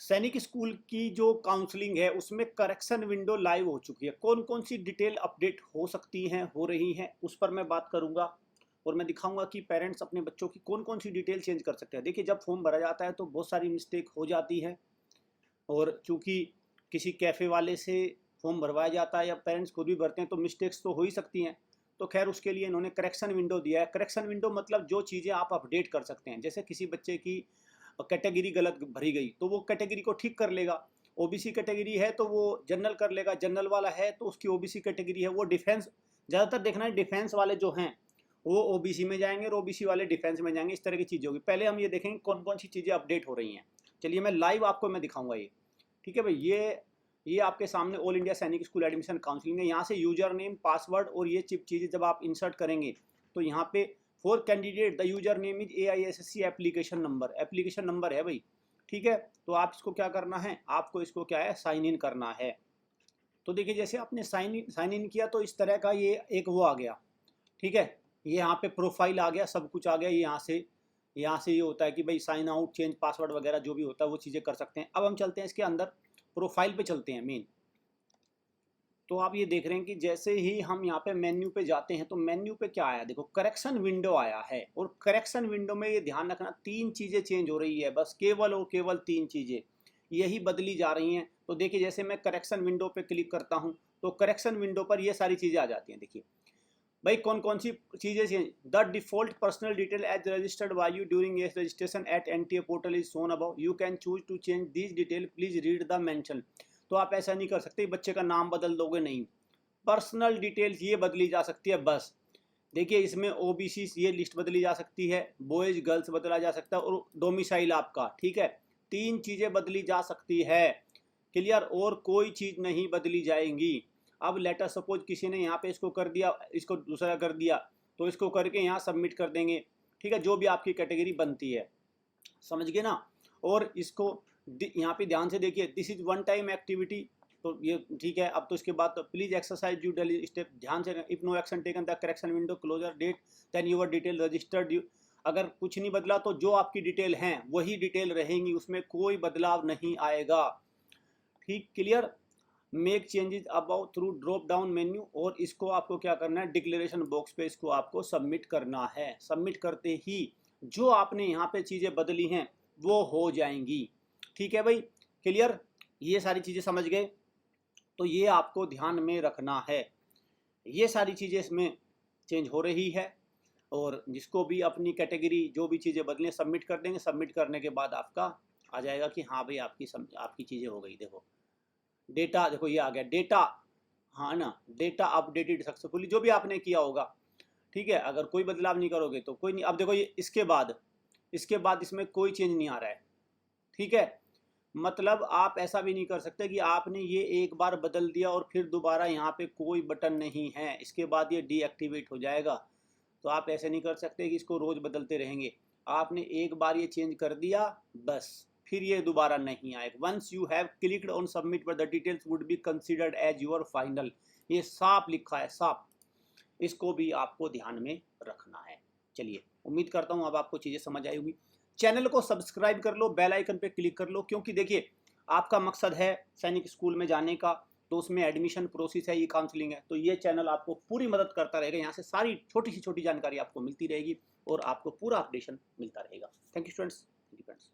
सैनिक स्कूल की जो काउंसलिंग है उसमें करेक्शन विंडो लाइव हो चुकी है। कौन कौन सी डिटेल अपडेट हो सकती हैं, हो रही हैं, उस पर मैं बात करूंगा और मैं दिखाऊंगा कि पेरेंट्स अपने बच्चों की कौन कौन सी डिटेल चेंज कर सकते हैं। देखिए, जब फॉर्म भरा जाता है तो बहुत सारी मिस्टेक हो जाती है, और चूंकि किसी कैफ़े वाले से फॉर्म भरवाया जाता है या पेरेंट्स खुद भी भरते हैं तो मिस्टेक्स तो हो ही सकती हैं। तो खैर, उसके लिए इन्होंने करेक्शन विंडो दिया है। करेक्शन विंडो मतलब जो चीज़ें आप अपडेट कर सकते हैं। जैसे किसी बच्चे की कैटेगरी गलत भरी गई तो वो कैटेगरी को ठीक कर लेगा। ओबीसी कैटेगरी है तो वो जनरल कर लेगा, जनरल वाला है तो उसकी ओबीसी कैटेगरी है, वो डिफेंस, ज़्यादातर देखना है डिफेंस वाले जो हैं वो ओबीसी में जाएंगे और ओबीसी वाले डिफेंस में जाएंगे। इस तरह की चीज़ें होगी। पहले हम ये देखेंगे कौन कौन सी चीज़ें अपडेट हो रही हैं। चलिए, मैं लाइव आपको मैं दिखाऊंगा ये। ठीक है भाई, ये आपके सामने ऑल इंडिया सैनिक स्कूल एडमिशन काउंसलिंग है। यहाँ से यूजर नेम, पासवर्ड और ये चिप चीज़ें जब आप इंसर्ट करेंगे तो यहाँ पे for candidate the user name is AISSC application number, application number है भाई। ठीक है, तो आप इसको क्या करना है, आपको इसको क्या है, साइन इन करना है। तो देखिए, जैसे आपने साइन इन किया तो इस तरह का ये एक वो आ गया। ठीक है, ये यहाँ पे प्रोफाइल आ गया, सब कुछ आ गया। यहाँ से ये होता है कि भाई साइन आउट, चेंज पासवर्ड वगैरह जो भी होता है वो चीज़ें कर सकते हैं। अब हम चलते हैं इसके अंदर, प्रोफाइल पे चलते हैं मेन। तो आप ये देख रहे हैं कि जैसे ही हम यहाँ पे मेन्यू पे जाते हैं तो मेन्यू पे क्या आया, देखो करेक्शन विंडो आया है। और करेक्शन विंडो में ये ध्यान रखना, तीन चीज़ें चेंज हो रही है, बस केवल और केवल तीन चीज़ें यही बदली जा रही हैं। तो देखिए, जैसे मैं करेक्शन विंडो पे क्लिक करता हूँ तो करेक्शन विंडो पर ये सारी चीज़ें आ जाती हैं। देखिए भाई, कौन कौन सी चीज़ें change. The default personal detail as registered by you during as registration at NTA portal is shown above, you can choose to change this detail, please read the mention. तो आप ऐसा नहीं कर सकते, बच्चे का नाम बदल दोगे नहीं, पर्सनल डिटेल्स ये बदली जा सकती है बस। देखिए, इसमें ओबीसी ये लिस्ट बदली जा सकती है, बॉयज गर्ल्स बदला जा सकता है, और डोमिसाइल आपका। ठीक है, तीन चीज़ें बदली जा सकती है, क्लियर, और कोई चीज़ नहीं बदली जाएंगी। अब लेटर सपोज किसी ने यहाँ पे इसको कर दिया, इसको दूसरा कर दिया, तो इसको करके यहाँ सबमिट कर देंगे। ठीक है, जो भी आपकी कैटेगरी बनती है, समझ गए ना। और इसको यहाँ पे ध्यान से देखिए, this is one time activity, तो ये ठीक है। अब तो इसके बाद तो please exercise due daily step, ध्यान से, if no action taken the correction window closure date then your detail registered. अगर कुछ नहीं बदला तो जो आपकी डिटेल हैं वही डिटेल रहेंगी, उसमें कोई बदलाव नहीं आएगा। ठीक, clear. Make changes about through drop down menu, और इसको आपको क्या करना है, डिक्लेरेशन बॉक्स पे इसको आपको सबमिट करना है। सबमिट करते ही जो आपने यहाँ पे चीज़ें बदली हैं वो हो जाएंगी। ठीक है भाई, क्लियर, ये सारी चीज़ें समझ गए। तो ये आपको ध्यान में रखना है, ये सारी चीज़ें इसमें चेंज हो रही है। और जिसको भी अपनी कैटेगरी जो भी चीज़ें बदलें सबमिट कर देंगे। सबमिट करने के बाद आपका आ जाएगा कि हाँ भाई, आपकी चीज़ें हो गई। देखो डेटा, देखो ये आ गया डेटा, हाँ ना, डेटा अपडेटेड सक्सेसफुली, जो भी आपने किया होगा। ठीक है, अगर कोई बदलाव नहीं करोगे तो कोई नहीं। अब देखो ये इसके बाद इसमें कोई चेंज नहीं आ रहा है। ठीक है, मतलब आप ऐसा भी नहीं कर सकते कि आपने ये एक बार बदल दिया और फिर दोबारा यहाँ पे कोई बटन नहीं है, इसके बाद ये डीएक्टिवेट हो जाएगा। तो आप ऐसे नहीं कर सकते कि इसको रोज़ बदलते रहेंगे। आपने एक बार ये चेंज कर दिया बस, फिर ये दोबारा नहीं आएगा। Once you have clicked on submit but the details would be considered as your final, ये साफ लिखा है, साफ। इसको भी आपको ध्यान में रखना है। चलिए, उम्मीद करता हूँ अब आपको चीज़ें समझ आई होगी। चैनल को सब्सक्राइब कर लो, बेल आइकन पे क्लिक कर लो, क्योंकि देखिए आपका मकसद है सैनिक स्कूल में जाने का, तो उसमें एडमिशन प्रोसेस है, ये काउंसलिंग है, तो ये चैनल आपको पूरी मदद करता रहेगा। यहाँ से सारी छोटी से छोटी जानकारी आपको मिलती रहेगी और आपको पूरा अपडेशन मिलता रहेगा। Thank you students, thank you friends.